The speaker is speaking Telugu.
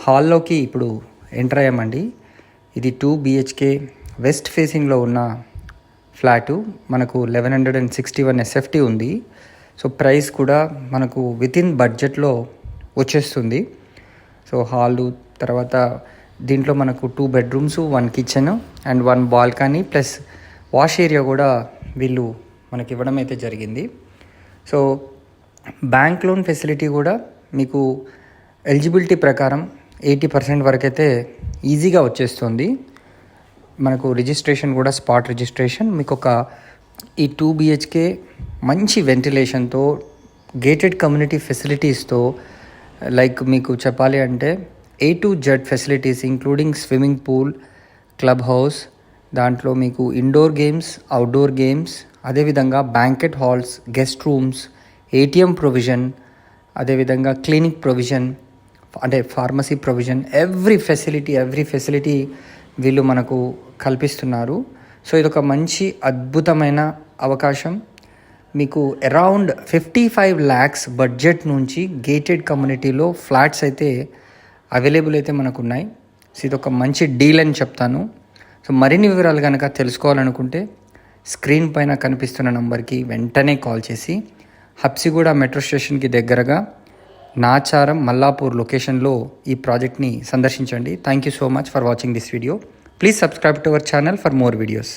హాల్లోకి ఇప్పుడు ఎంటర్ అయ్యామండి. ఇది 2 BHK వెస్ట్ ఫేసింగ్లో ఉన్న ఫ్లాటు. మనకు 1161 SFT ఉంది. సో ప్రైస్ కూడా మనకు వితిన్ బడ్జెట్లో వచ్చేస్తుంది. సో హాలు తర్వాత దీంట్లో మనకు 2 bedrooms, 1 kitchen and 1 balcony plus wash area కూడా వీళ్ళు మనకి ఇవ్వడం అయితే జరిగింది. సో బ్యాంక్ లోన్ ఫెసిలిటీ కూడా మీకు ఎలిజిబిలిటీ ప్రకారం 80% వరకు అయితే ఈజీగా వచ్చేస్తుంది. మనకు రిజిస్ట్రేషన్ కూడా స్పాట్ రిజిస్ట్రేషన్. మీకు ఒక ఈ 2 BHK మంచి వెంటిలేషన్తో గేటెడ్ కమ్యూనిటీ ఫెసిలిటీస్తో, లైక్ మీకు చెప్పాలి అంటే A to Z facilities including swimming pool, club house, దాంట్లో మీకు ఇండోర్ గేమ్స్, అవుట్డోర్ గేమ్స్, అదేవిధంగా banquet halls, guest rooms, ATM provision, అదేవిధంగా క్లినిక్ ప్రొవిజన్, అంటే ఫార్మసీ ప్రొవిజన్, ఎవ్రీ ఫెసిలిటీ వీళ్ళు మనకు కల్పిస్తున్నారు. సో ఇదొక మంచి అద్భుతమైన అవకాశం. మీకు అరౌండ్ 55 lakhs బడ్జెట్ నుంచి గేటెడ్ కమ్యూనిటీలో ఫ్లాట్స్ అయితే అవైలబుల్ అయితే మనకు ఉన్నాయి. సో ఇదొక మంచి డీల్ అని చెప్తాను. సో మరిన్ని వివరాలు కనుక తెలుసుకోవాలనుకుంటే స్క్రీన్ పైన కనిపిస్తున్న నంబర్కి వెంటనే కాల్ చేసి హబ్సిగూడ మెట్రో స్టేషన్కి దగ్గరగా నాచారం, మల్లాపూర్ లొకేషన్లో ఈ ప్రాజెక్ట్ని సందర్శించండి. Thank you so much for watching this video. Please subscribe to our channel for more videos.